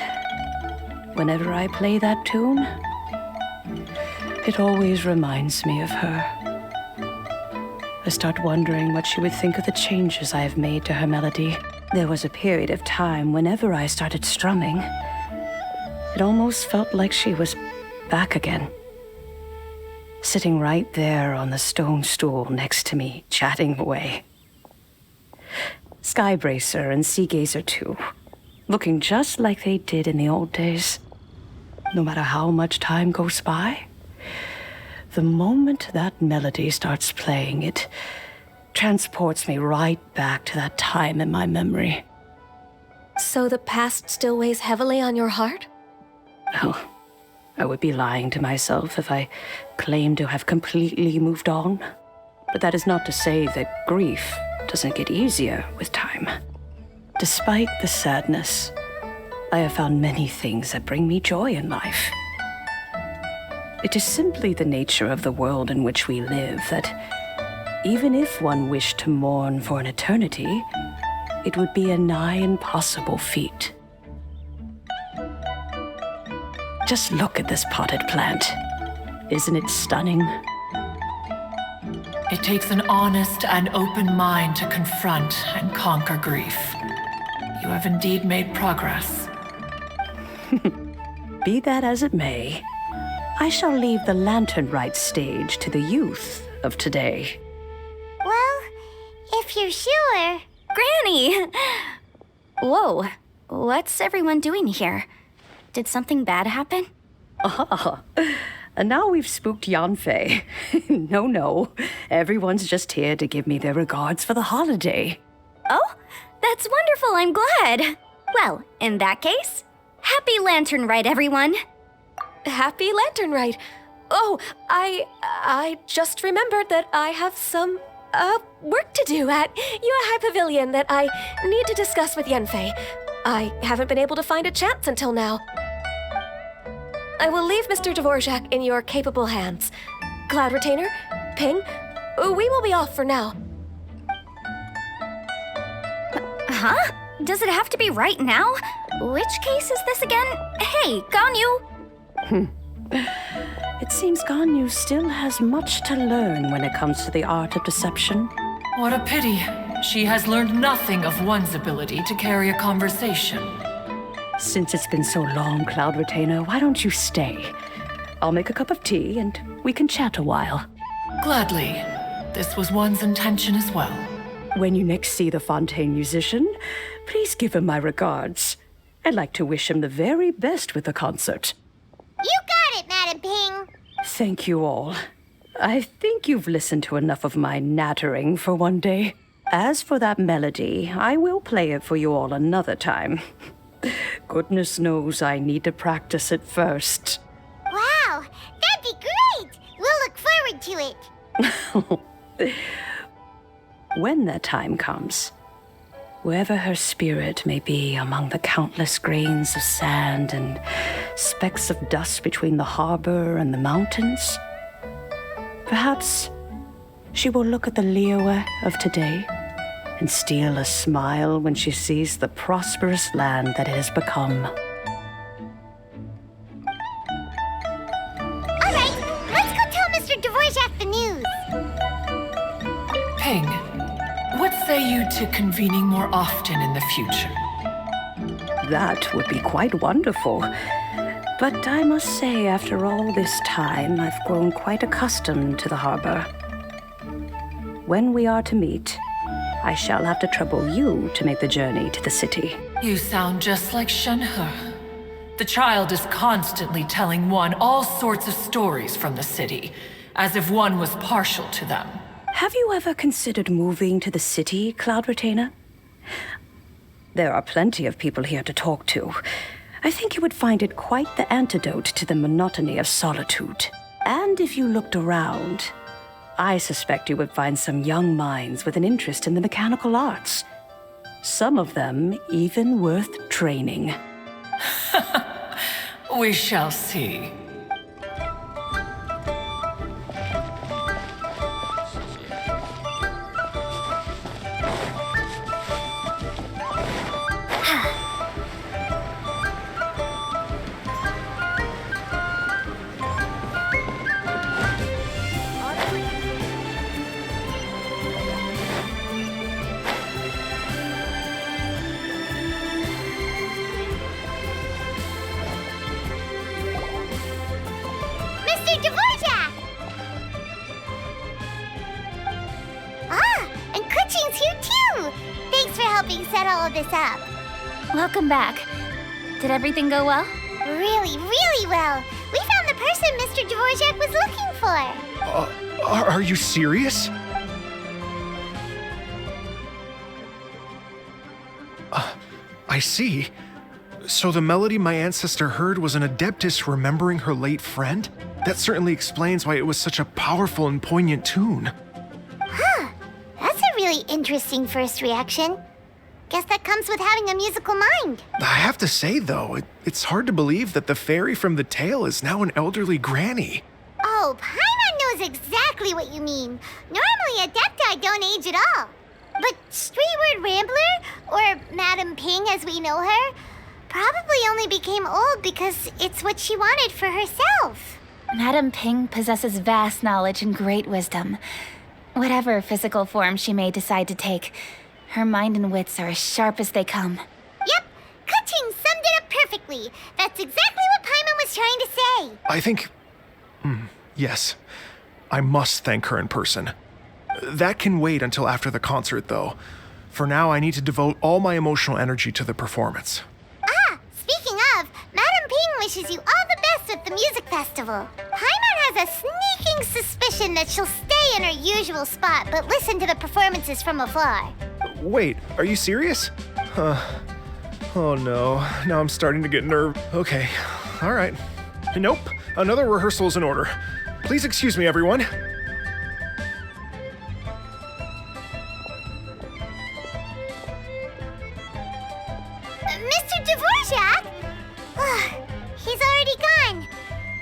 whenever I play that tune, it always reminds me of her. I start wondering what she would think of the changes I have made to her melody. There was a period of time whenever I started strumming, it almost felt like she was back again. Sitting right there on the stone stool next to me, chatting away. Skybracer and Seagazer too, looking just like they did in the old days. No matter how much time goes by, the moment that melody starts playing, it transports me right back to that time in my memory. So the past still weighs heavily on your heart? Oh, I would be lying to myself if I claimed to have completely moved on. But that is not to say that grief doesn't get easier with time. Despite the sadness, I have found many things that bring me joy in life. It is simply the nature of the world in which we live that even if one wished to mourn for an eternity, it would be a nigh impossible feat. Just look at this potted plant. Isn't it stunning? It takes an honest and open mind to confront and conquer grief. You have indeed made progress. Be that as it may, I shall leave the Lantern Rite stage to the youth of today. Well, if you're sure. Granny! Whoa, what's everyone doing here? Did something bad happen? Ah, and now we've spooked Yanfei. No. Everyone's just here to give me their regards for the holiday. Oh, that's wonderful, I'm glad. Well, in that case, happy Lantern Rite, everyone. Happy Lantern Rite. Oh, I just remembered that I have some, work to do at Yuehai Pavilion that I need to discuss with Yanfei. I haven't been able to find a chance until now. I will leave Mr. Dvorak in your capable hands. Cloud Retainer, Ping, we will be off for now. Huh? Does it have to be right now? Which case is this again? Hey, Ganyu! It seems Ganyu still has much to learn when it comes to the art of deception. What a pity. She has learned nothing of one's ability to carry a conversation. Since it's been so long, Cloud Retainer, why don't you stay? I'll make a cup of tea and we can chat a while. Gladly. This was one's intention as well. When you next see the Fontaine musician, please give him my regards. I'd like to wish him the very best with the concert. You got it, Madam Ping. Thank you all. I think you've listened to enough of my nattering for one day. As for that melody, I will play it for you all another time. Goodness knows I need to practice it first. Wow, that'd be great. We'll look forward to it. When that time comes, wherever her spirit may be among the countless grains of sand and specks of dust between the harbor and the mountains, perhaps she will look at the Liyue of today and steal a smile when she sees the prosperous land that it has become. All right, let's go tell Mr. Dvorak the news. Ping, what say you to convening more often in the future? That would be quite wonderful. But I must say, after all this time, I've grown quite accustomed to the harbor. When we are to meet, I shall have to trouble you to make the journey to the city. You sound just like Shenhe. The child is constantly telling one all sorts of stories from the city, as if one was partial to them. Have you ever considered moving to the city, Cloud Retainer? There are plenty of people here to talk to. I think you would find it quite the antidote to the monotony of solitude. And if you looked around, I suspect you would find some young minds with an interest in the mechanical arts. Some of them even worth training. We shall see. Mr. Dvorak! Ah, and Kuching's here too! Thanks for helping set all of this up. Welcome back. Did everything go well? Really, really well. We found the person Mr. Dvorak was looking for. Are you serious? I see. So the melody my ancestor heard was an adeptus remembering her late friend? That certainly explains why it was such a powerful and poignant tune. Huh. That's a really interesting first reaction. Guess that comes with having a musical mind. I have to say, though, it's hard to believe that the fairy from the tale is now an elderly granny. Oh, Paimon knows exactly what you mean. Normally, Adepti don't age at all. But Streetward Rambler, or Madam Ping as we know her, probably only became old because it's what she wanted for herself. Madam Ping possesses vast knowledge and great wisdom. Whatever physical form she may decide to take, her mind and wits are as sharp as they come. Yep, Kuching summed it up perfectly. That's exactly what Paimon was trying to say. I think... yes. I must thank her in person. That can wait until after the concert, though. For now, I need to devote all my emotional energy to the performance. Ah, speaking of, Madam Ping wishes you all the best at the music festival. Paimon has a sneaking suspicion that she'll stay in her usual spot, but listen to the performances from afar. Wait, are you serious? Oh no, now I'm starting to get nervous. Okay, all right. Nope, another rehearsal is in order. Please excuse me, everyone. Mr. Dvorak? He's already gone.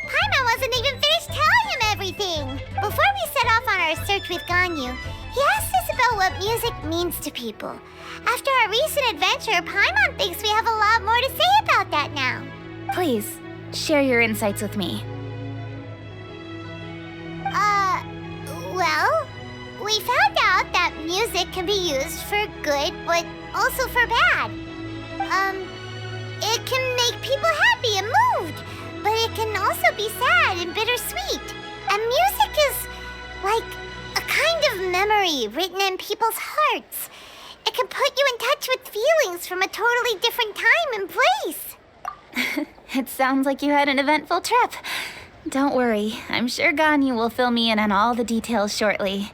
Paimon wasn't even finished telling him everything. Before we set off on our search with Ganyu, he asked us about what music means to people. After our recent adventure, Paimon thinks we have a lot more to say about that now. Please, share your insights with me. Well, we found out that music can be used for good, but also for bad. It can make people happy and moved, but it can also be sad and bittersweet. And music is like a kind of memory written in people's hearts. It can put you in touch with feelings from a totally different time and place. It sounds like you had an eventful trip. Don't worry, I'm sure Ganyu will fill me in on all the details shortly.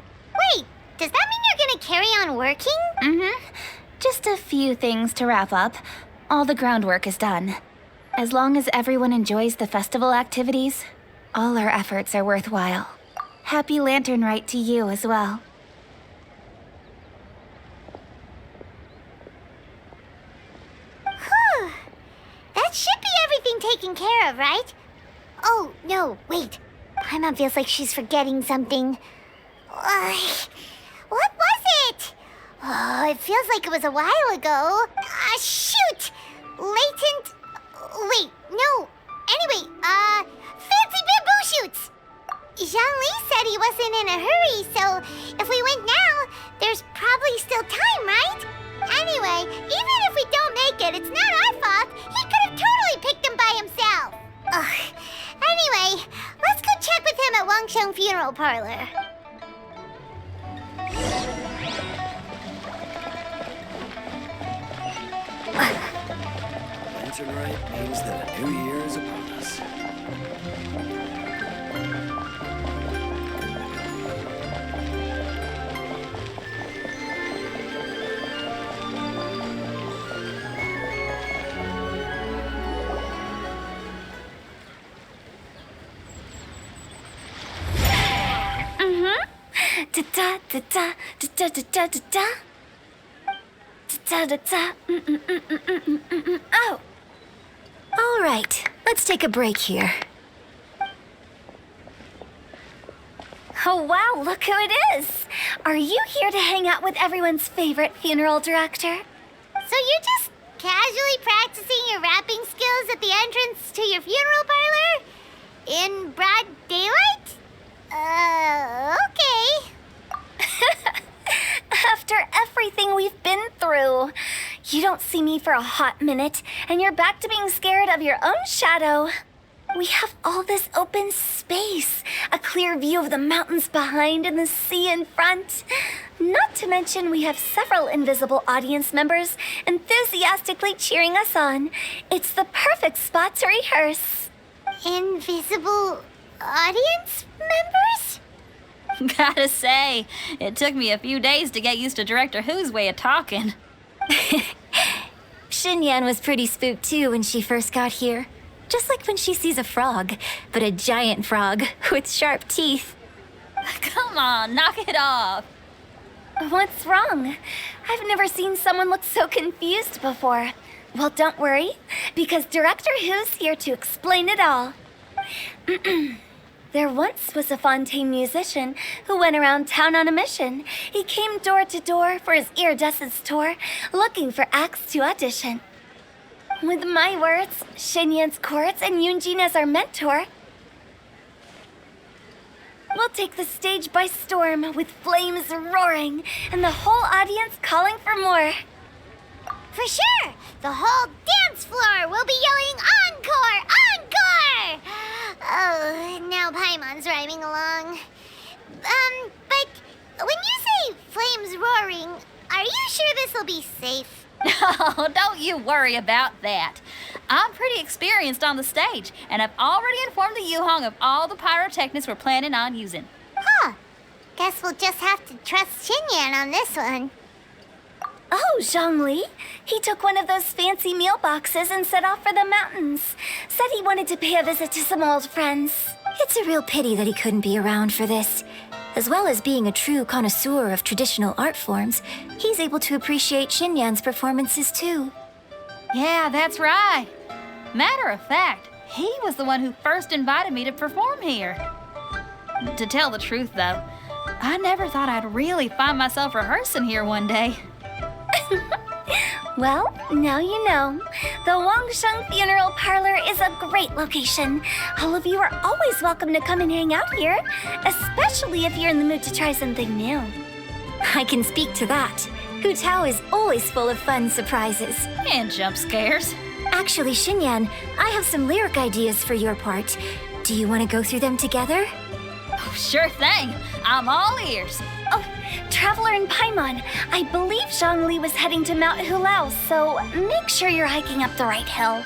Wait, does that mean you're gonna carry on working? Mm-hmm. Just a few things to wrap up. All the groundwork is done. As long as everyone enjoys the festival activities, all our efforts are worthwhile. Happy Lantern Rite to you as well. Whew. That should be everything taken care of, right? Oh, no, wait. Paimon feels like she's forgetting something. What was it? Oh, it feels like it was a while ago. Shoot! Latent... Wait, no. Anyway, fancy bamboo shoots! Zhongli said he wasn't in a hurry, so if we went now, there's probably still time, right? Anyway, even if we don't make it, it's not our fault. He could have totally picked them by himself. Ugh. Anyway, let's go check with him at Wangsheng Funeral Parlor. Lantern Rite means that a new year is upon us. Da da da da da da da da da. Da da da. Oh. All right, let's take a break here. Oh wow, look who it is! Are you here to hang out with everyone's favorite funeral director? So you're just casually practicing your rapping skills at the entrance to your funeral parlor? In broad daylight? Okay. After everything we've been through, you don't see me for a hot minute, and you're back to being scared of your own shadow. We have all this open space, a clear view of the mountains behind and the sea in front. Not to mention we have several invisible audience members enthusiastically cheering us on. It's the perfect spot to rehearse. Invisible audience members? Gotta say, it took me a few days to get used to Director Who's way of talking. Xinyan was pretty spooked too when she first got here. Just like when she sees a frog, but a giant frog with sharp teeth. Come on, knock it off. What's wrong? I've never seen someone look so confused before. Well, don't worry, because Director Who's here to explain it all. There once was a Fontaine musician who went around town on a mission. He came door to door for his iridescence tour, looking for acts to audition. With my words, Xinyan's chords, and Yunjin as our mentor, we'll take the stage by storm with flames roaring and the whole audience calling for more. For sure! The whole dance floor will be yelling encore! Encore! Oh, now Paimon's rhyming along. But when you say flames roaring, are you sure this'll be safe? Oh, don't you worry about that. I'm pretty experienced on the stage, and I've already informed the Yuhong of all the pyrotechnics we're planning on using. Huh. Guess we'll just have to trust Xinyan on this one. Oh, Zhongli. He took one of those fancy meal boxes and set off for the mountains. Said he wanted to pay a visit to some old friends. It's a real pity that he couldn't be around for this. As well as being a true connoisseur of traditional art forms, he's able to appreciate Xinyan's performances too. Yeah, that's right. Matter of fact, he was the one who first invited me to perform here. To tell the truth, though, I never thought I'd really find myself rehearsing here one day. Well, now you know. The Wangsheng Funeral Parlor is a great location. All of you are always welcome to come and hang out here, especially if you're in the mood to try something new. I can speak to that. Hu Tao is always full of fun surprises. And jump scares. Actually, Xinyan, I have some lyric ideas for your part. Do you want to go through them together? Oh, sure thing. I'm all ears. Oh, Traveler in Paimon, I believe Zhongli was heading to Mount Hulao, so make sure you're hiking up the right hill.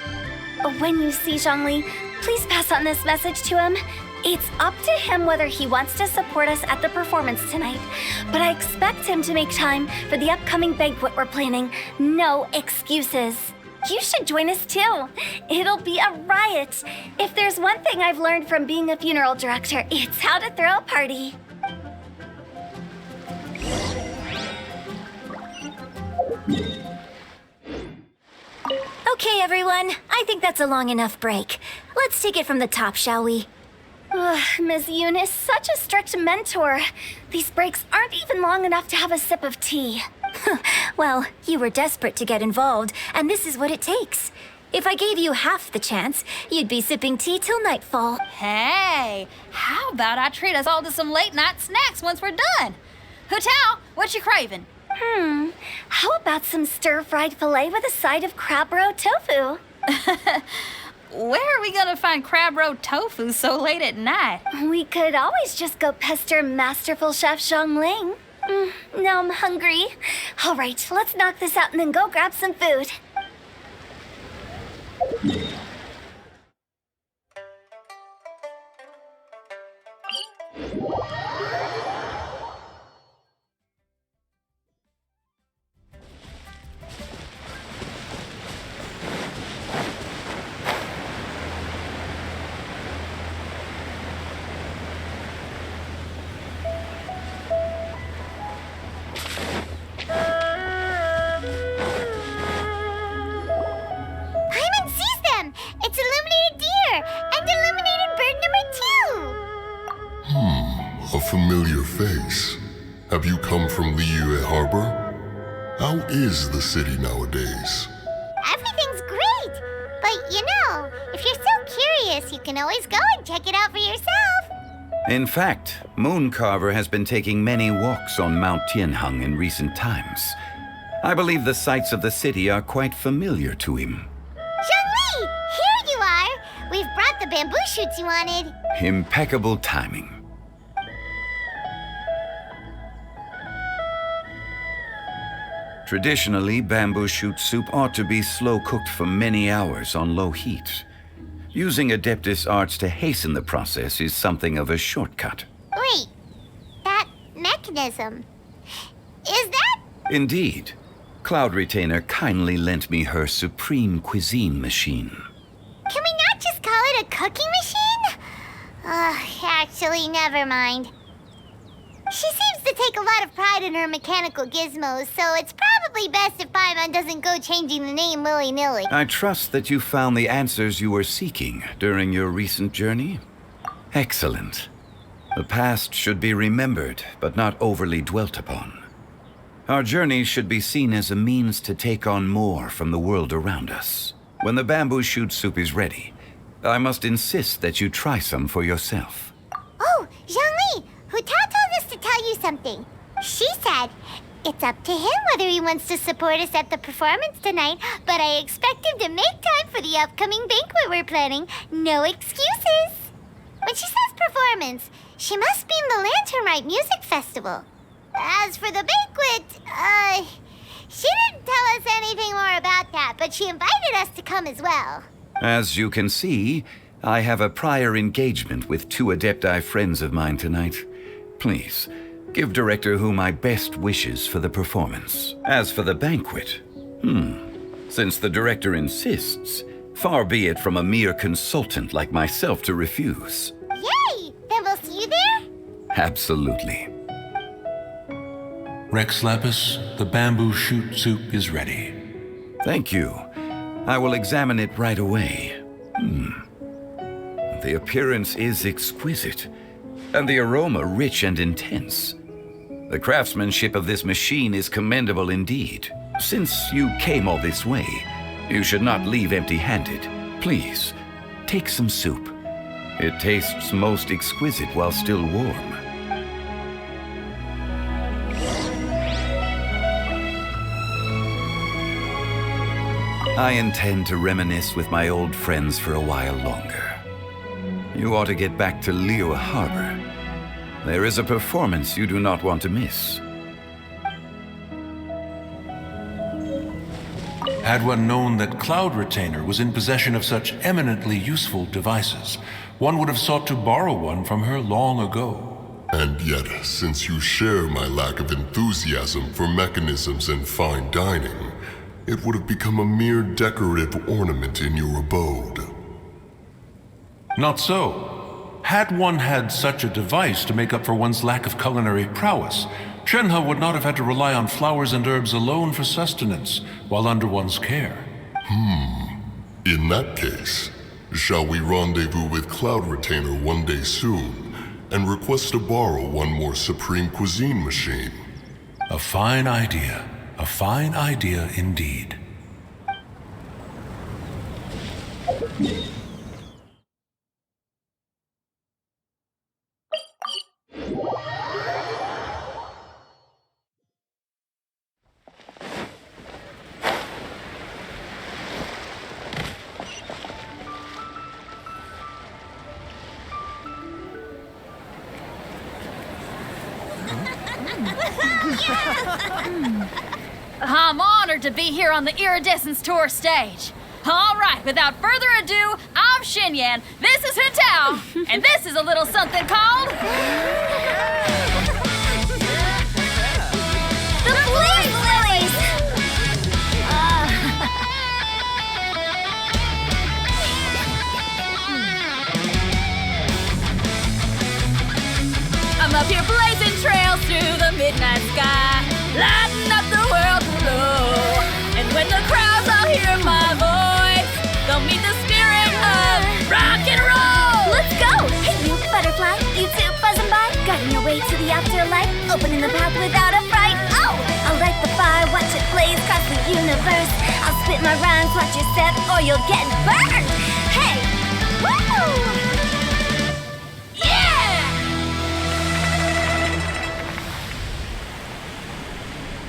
When you see Zhongli, please pass on this message to him. It's up to him whether he wants to support us at the performance tonight, but I expect him to make time for the upcoming banquet we're planning. No excuses. You should join us too. It'll be a riot. If there's one thing I've learned from being a funeral director, it's how to throw a party. Okay, everyone. I think that's a long enough break. Let's take it from the top, shall we? Ms. Eunice, such a strict mentor. These breaks aren't even long enough to have a sip of tea. Well, you were desperate to get involved, and this is what it takes. If I gave you half the chance, you'd be sipping tea till nightfall. Hey, how about I treat us all to some late-night snacks once we're done? Hu Tao, what you craving? How about some stir-fried filet with a side of crab roe tofu? Where are we gonna find crab roe tofu so late at night? We could always just go pester masterful chef Zhongling. Now I'm hungry. All right, let's knock this out and then go grab some food. It's illuminated deer and illuminated bird number 2. A familiar face. Have you come from Liyue Harbor? How is the city nowadays? Everything's great. But you know, if you're so curious, you can always go and check it out for yourself. In fact, Mooncarver has been taking many walks on Mount Tianheng in recent times. I believe the sights of the city are quite familiar to him. Zhongli, here you are. We've brought the bamboo shoots you wanted. Impeccable timing. Traditionally, bamboo shoot soup ought to be slow cooked for many hours on low heat. Using Adeptus arts to hasten the process is something of a shortcut. Wait, that mechanism, is that? Indeed. Cloud Retainer kindly lent me her supreme cuisine machine. Can we not just call it a cooking machine? Actually, never mind. She seems to take a lot of pride in her mechanical gizmos, so it's probably best if Paimon doesn't go changing the name willy-nilly. I trust that you found the answers you were seeking during your recent journey. Excellent. The past should be remembered, but not overly dwelt upon. Our journey should be seen as a means to take on more from the world around us. When the bamboo shoot soup is ready, I must insist that you try some for yourself. Oh, Zhongli, Hu Tao told us to tell you something. She said, it's up to him whether he wants to support us at the performance tonight, but I expect him to make time for the upcoming banquet we're planning. No excuses. When she says performance, She must be in the Lantern Rite Music Festival. As for the banquet, she didn't tell us anything more about that, but she invited us to come as well. As you can see, I have a prior engagement with 2 Adepti friends of mine tonight. Please, give Director Hu my best wishes for the performance. As for the banquet, since the Director insists, far be it from a mere consultant like myself to refuse. Yay! Then we'll see you there? Absolutely. Rex Lapis, the bamboo shoot soup is ready. Thank you. I will examine it right away. The appearance is exquisite, and the aroma rich and intense. The craftsmanship of this machine is commendable indeed. Since you came all this way, you should not leave empty-handed. Please, take some soup. It tastes most exquisite while still warm. I intend to reminisce with my old friends for a while longer. You ought to get back to Liyue Harbor. There is a performance you do not want to miss. Had one known that Cloud Retainer was in possession of such eminently useful devices, one would have sought to borrow one from her long ago. And yet, since you share my lack of enthusiasm for mechanisms and fine dining, it would have become a mere decorative ornament in your abode. Not so. Had one had such a device to make up for one's lack of culinary prowess, Shenhe would not have had to rely on flowers and herbs alone for sustenance while under one's care. In that case, shall we rendezvous with Cloud Retainer one day soon and request to borrow one more Supreme Cuisine machine? A fine idea. A fine idea indeed. I'm honored to be here on the Iridescence Tour stage. All right, without further ado, I'm Xinyan, this is Hintao, and this is a little something called... The Blaze Lilies! I'm up here blazing trails through the midnight sky, lighting up the world below. And when the crowds all hear my voice, they'll meet the spirit of rock and roll. Let's go! Hey, you butterfly, you too buzzing by, guiding your way to the afterlife, opening the path without a fright. Oh! I'll light the fire, watch it blaze across the universe. I'll spit my rhymes, watch your step, or you'll get burned. Hey! Woo!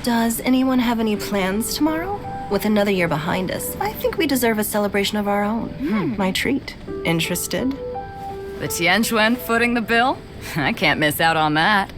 Does anyone have any plans tomorrow? With another year behind us, I think we deserve a celebration of our own. My treat. Interested? The Tianquan footing the bill? I can't miss out on that.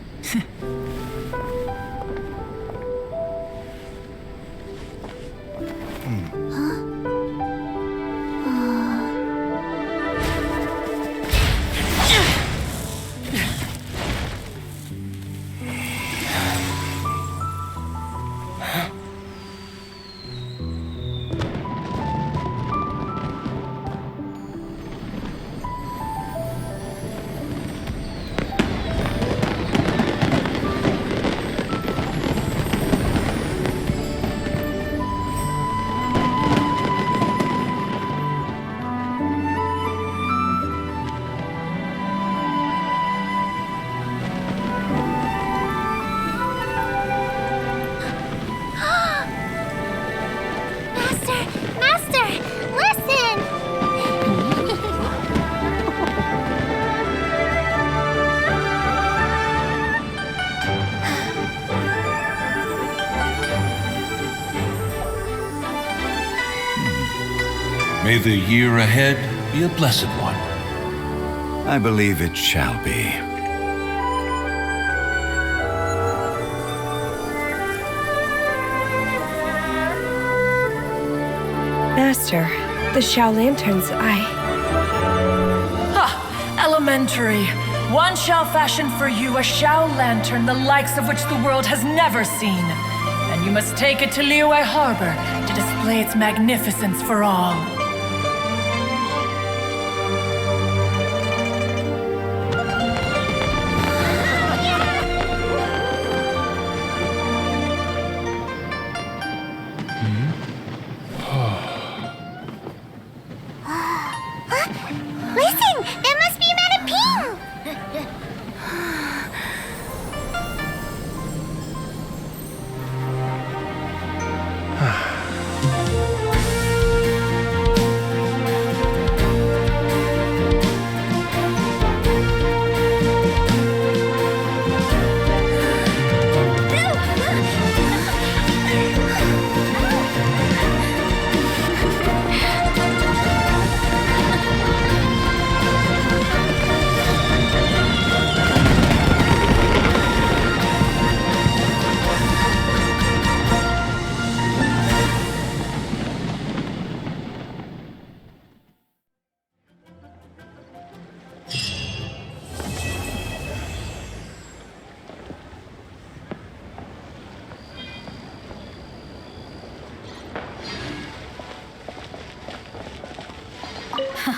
May the year ahead be a blessed one. I believe it shall be. Master, the Xiao lanterns, Elementary. One shall fashion for you a Xiao lantern the likes of which the world has never seen. And you must take it to Liyue Harbor to display its magnificence for all. Listen! That must be Madame Ping!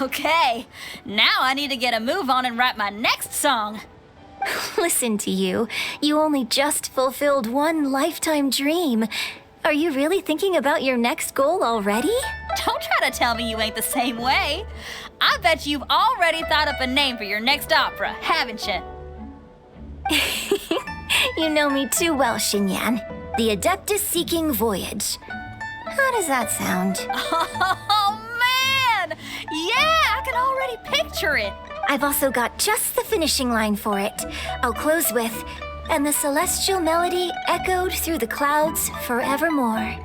Okay, now I need to get a move on and write my next song. Listen to you. You only just fulfilled one lifetime dream. Are you really thinking about your next goal already? Don't try to tell me you ain't the same way. I bet you've already thought up a name for your next opera, haven't you? You know me too well, Xinyan. The Adeptus Seeking Voyage. How does that sound? Oh, man! Yeah, I can already picture it. I've also got just the finishing line for it. I'll close with, and the celestial melody echoed through the clouds forevermore.